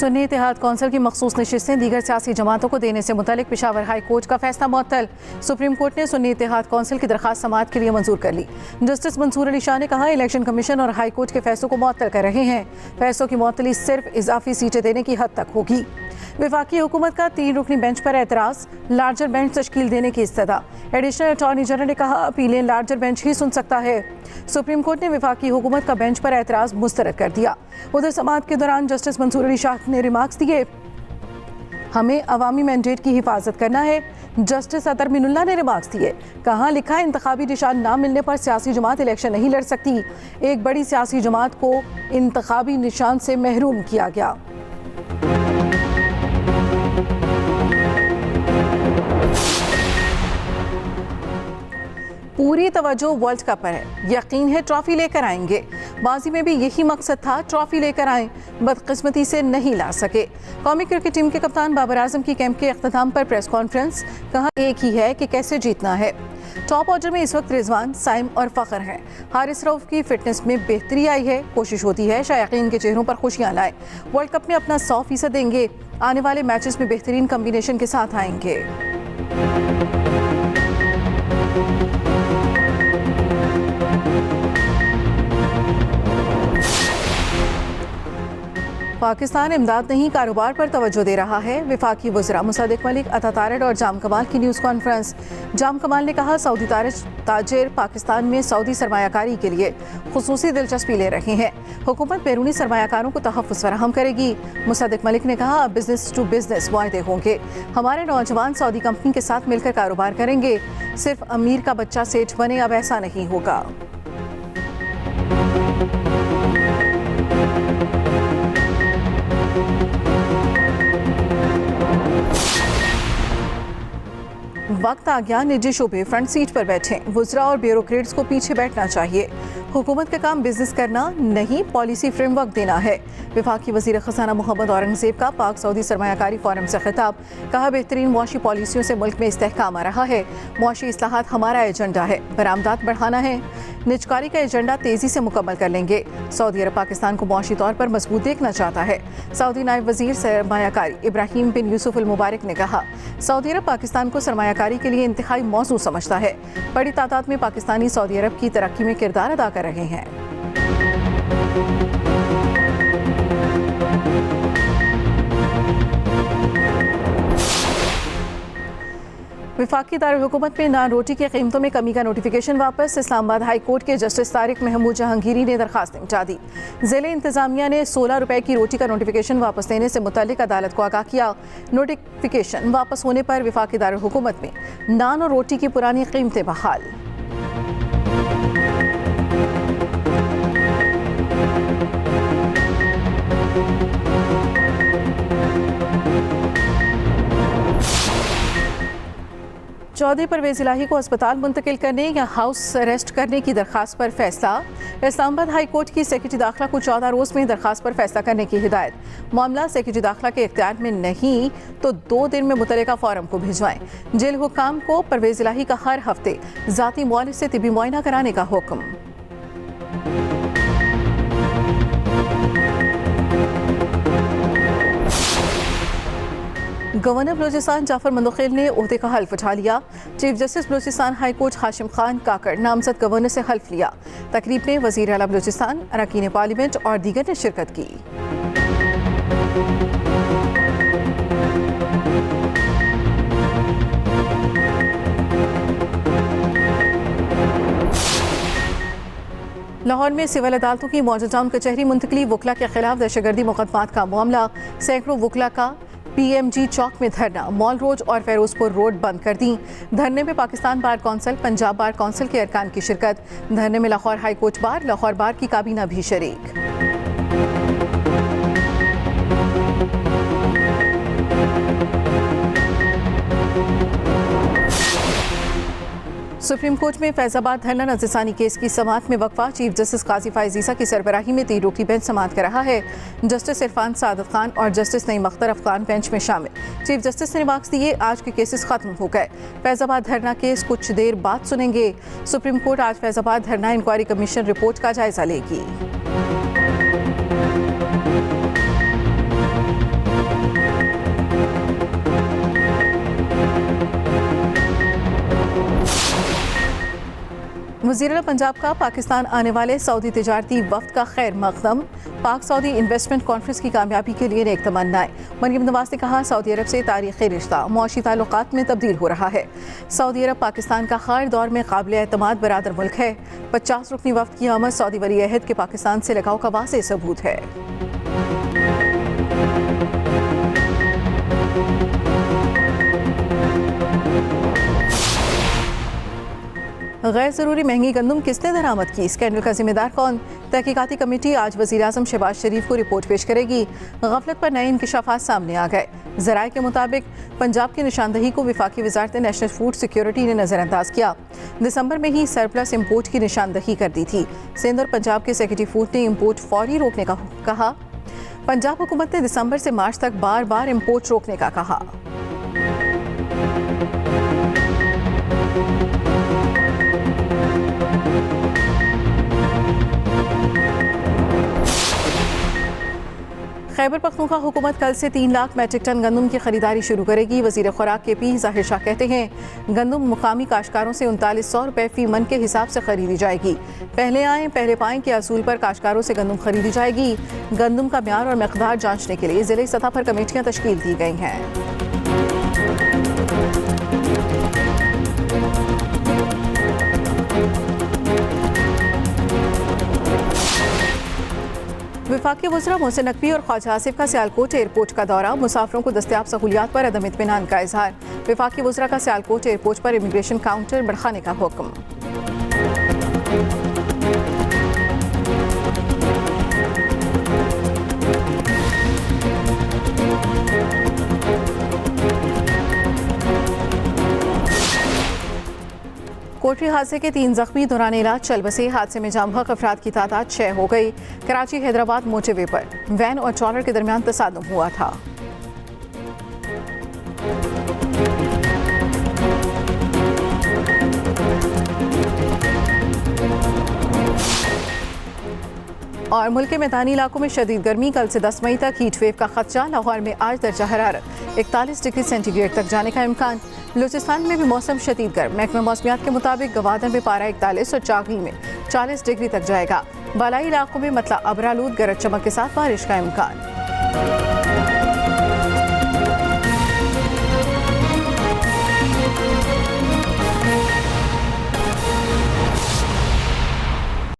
सुन्नी इत्तेहाद council की मखसूस नशिस्तें दीगर सियासी जमातों को देने से मुतालिक पेशावर हाई कोर्ट का फैसला मुअत्तल। सुप्रीम कोर्ट ने सुन्नी इत्तेहाद कौंसिल की दरखास्त समाअत के लिए मंजूर कर ली। जस्टिस मंसूर अली शाह ने कहा, इलेक्शन कमीशन और हाई कोर्ट के फैसलों को मुअत्तल कर रहे हैं। फैसलों की मुअत्तली सिर्फ इजाफी सीटें देने की हद तक होगी। वफाकी हुकूमत का 3 रुकनी बेंच पर एतराज़, लार्जर बेंच तश्कील देने की इस्तदा। एडिशनल अटॉर्नी जनरल ने कहा, अपीलें लार्जर बेंच ही सुन सकता है। सुप्रीम कोर्ट ने वफाकी हुकूमत का बेंच पर एतराज़ मुस्तरद कर दिया। उधर समाअत के दौरान जस्टिस मंसूर अली शाह ने रिमार्क्स दिए, हमें अवामी मैंडेट की हिफाजत करना है। जस्टिस अतर मिनुल्लाह ने रिमार्क्स दिए, कहाँ लिखा है इंतखाबी निशान ना मिलने पर सियासी जमात इलेक्शन नहीं लड़ सकती। एक बड़ी सियासी जमात को इंतखाबी निशान से महरूम किया गया। पूरी तवज्जो वर्ल्ड कप पर है, यकीन है ट्रॉफी लेकर आएंगे। बाजी में भी यही मकसद था, ट्रॉफी लेकर आएं, बदकिस्मती से नहीं ला सके। कौमी क्रिकेट टीम के कप्तान बाबर आजम की कैंप के अख्ताम पर प्रेस कॉन्फ्रेंस, कहा एक ही है कि कैसे जीतना है। टॉप ऑर्डर में इस वक्त रिजवान, साइम और फ़खर हैं। हारिस रऊफ की फिटनेस में बेहतरी आई है, कोशिश होती है शायकीन के चेहरों पर खुशियां लाएं। वर्ल्ड कप में अपना 100% देंगे, आने वाले मैचेस में बेहतरीन कम्बिनेशन के साथ आएंगे। पाकिस्तान इमदाद नहीं कारोबार पर तवज्जो दे रहा है। वफाकी वज़रा मुसद्दिक़ मलिक, अता तारड़ और जाम कमाल की न्यूज़ कॉन्फ्रेंस। जाम कमाल ने कहा, सऊदी ताजिर पाकिस्तान में सऊदी सरमायाकारी के लिए खुसूसी दिलचस्पी ले रहे हैं। हुकूमत बैरूनी सरमायाकारों को तहफ़्फ़ुज़ फराहम करेगी। मुसद्दिक़ मलिक ने कहा, अब बिजनेस टू बिजनेस मुआहदे होंगे। हमारे नौजवान सऊदी कंपनी के साथ मिलकर कारोबार करेंगे। सिर्फ अमीर का बच्चा सेठ बने, अब ऐसा नहीं होगा। वक्त आ गया निजी शोबे फ्रंट सीट पर बैठें। वुज़रा और ब्यूरोक्रेट्स को पीछे बैठना चाहिए। हुकूमत का काम बिजनेस करना नहीं, पॉलिसी फ्रेमवर्क देना है। वफाकी वज़ीर ख़ज़ाना मोहम्मद औरंगज़ेब का पाक सऊदी सरमायाकारी फोरम से खिताब, कहा, बेहतरीन मुआशी पॉलिसियों से मुल्क में इस्तेहकाम आ रहा है। मुआशी इस्लाहात हमारा एजेंडा है, बरामदात बढ़ाना है। निजकारी का एजेंडा तेज़ी से मुकम्मल कर लेंगे। सऊदी अरब पाकिस्तान को मुआशी तौर पर मजबूत देखना चाहता है। सऊदी नायब वज़ीर सरमायाकारी इब्राहिम बिन यूसुफ अल मुबारक ने कहा, सऊदी अरब पाकिस्तान को सरमायाकारी के लिए इंतहाई मौजू समझता है। बड़ी तादाद में पाकिस्तानी सऊदी अरब की तरक्की में किरदार अदा कर रहे हैं। वफाकी दारुल-हुकूमत में नान रोटी की कीमतों में कमी का नोटिफिकेशन वापस। इस्लामाबाद हाई कोर्ट के जस्टिस तारिक महमूद जहांगीरी ने दरखास्त निपटा दी। ज़िले इंतजामिया ने 16 रुपए की रोटी का नोटिफिकेशन वापस लेने से मुतालिक अदालत को आगाह किया। नोटिफिकेशन वापस होने पर वफाकी दारुल-हुकूमत में नान और रोटी की पुरानी कीमतें बहाल। चौधरी परवेज़ इलाही को अस्पताल मुंतकिल करने या हाउस अरेस्ट करने की दरखास्त पर फैसला। इस्लामाबाद हाई कोर्ट की सेक्रेटरी दाखिला को 14 रोज़ में दरखास्त पर फैसला करने की हिदायत। मामला सेक्रेटरी दाखिला के इख्तियार में नहीं तो 2 दिन में मुतल्लिका फोरम को भिजवाएं। जेल हुक्काम को परवेज़ इलाही का हर हफ्ते ज़ाती मुआलिज से तिबी मुआयना कराने का हुक्म। गवर्नर बलूचिस्तान जाफर मंदोखेल ने ओहदे का हल्फ उठा लिया। Chief justice Balochistan high court Hashim Khan Kakar नामजद गवर्नर से हल्फ लिया। तकरीब में वज़ीर आला बलूचिस्तान, अरकान पार्लियामेंट और दीगर ने शिरकत की। लाहौर में सिविल अदालतों की मौजूदा टाउन कचहरी मुंतकली। वकला के खिलाफ दहशतगर्दी मुकदमात का मामला। सैकड़ों वकला का PMG चौक में धरना। मॉल रोड और फेरोजपुर रोड बंद कर दी। धरने में Pakistan bar council, Punjab bar council के अरकान की शिरकत। धरने में Lahore high court bar, Lahore बार की काबीना भी शरीक। सुप्रीम कोर्ट में फैजाबाद धरना नज़रसानी केस की समाअत में वक्फा। चीफ जस्टिस काजी फाइज़ ईसा की सरबराही में 3 रुकनी बेंच समाअत कर रहा है। जस्टिस इरफान सादत खान और जस्टिस नईम अख्तर अफगान बेंच में शामिल। चीफ जस्टिस ने रिमार्क्स दिए, आज के केसेस खत्म हो गए, फैजाबाद धरना केस कुछ देर बाद सुनेंगे। सुप्रीम कोर्ट आज फैजाबाद धरना इंक्वायरी कमीशन रिपोर्ट का जायजा लेगी। वज़ीर आला पंजाब का पाकिस्तान आने वाले सऊदी तिजारती वफ्द का खैर मकदम। पाक सऊदी इन्वेस्टमेंट कॉन्फ्रेंस की कामयाबी के लिए नेक तमन्नाएं। मरियम नवाज ने कहा, सऊदी अरब से तारीख़ी रिश्ता मुआशी ताल्लुकात में तब्दील हो रहा है। सऊदी अरब पाकिस्तान का हर दौर में काबिल एतमाद बरादर मुल्क है। 50 रुकनी वफ्द की आमद सऊदी वली अहद के पाकिस्तान से लगाव का वाज़ेह सबूत है। गैर ज़रूरी महंगी गंदम किसने दरामद की, स्कैंडल का जिम्मेदार कौन? तहकीकाती कमेटी आज वज़ीर आज़म शहबाज शरीफ को रिपोर्ट पेश करेगी। गफलत पर नए इंकशाफात सामने आ गए। ज़राए के मुताबिक पंजाब की निशानदही को वफाकी वजारत नेशनल फूड सिक्योरिटी ने नज़रअंदाज किया। दिसंबर में ही सरप्लस इम्पोर्ट की निशानदही कर दी थी। सिंध और पंजाब के सेक्रेटरी फूड ने इम्पोर्ट फौरी रोकने का कहा। पंजाब हुकूमत ने दिसंबर से मार्च तक बार बार इम्पोर्ट रोकने का कहा। खैबर पख्तूनख्वा हुकूमत कल से 3 लाख मैट्रिक टन गंदम की खरीदारी शुरू करेगी। वज़ीर खुराक के पी ज़ाहिर शाह कहते हैं, गंदम मुकामी काश्तकारों से 3900 रुपये फ़ी मन के हिसाब से खरीदी जाएगी। पहले आएँ पहले पाएँ के असूल पर काश्तकारों से गंदम खरीदी जाएगी। गंदम का म्यार और मकदार जांचने के लिए ज़िले सतह पर कमेटियाँ तश्कील दी गई हैं। वफाकी वज़रा मोहसिन नकवी और ख्वाजा आसिफ का सियालकोट एयरपोर्ट का दौरा। मुसाफिरों को दस्तयाब सहूलियात पर अदम इत्मीनान का इजहार। वफाकी वज़रा का सियालकोट एयरपोर्ट पर इमिग्रेशन काउंटर बढ़ाने का हुक्म। कोटरी हादसे के 3 जख्मी दौरान इलाज चल बसे। हादसे में जाम बहक अफराद की तादाद 6 हो गई। कराची हैदराबाद मोटरवे पर वैन और ट्रॉलर के दरमियान तसादुम हुआ था। और मुल्क के मैदानी इलाकों में शदीद गर्मी। कल से 10 मई तक हीट वेव का खदशा। लाहौर में आज दर्जा हरारत 41 डिग्री सेंटीग्रेड तक जाने का इम्कान। बलूचिस्तान में भी मौसम शदीद गर्म। महकमा मौसमियात के मुताबिक गवादर में पारा 41 और चागली में 40 डिग्री तक जाएगा। बालाई इलाकों में मतला अबरालूद गरज चमक के साथ बारिश का इम्कान।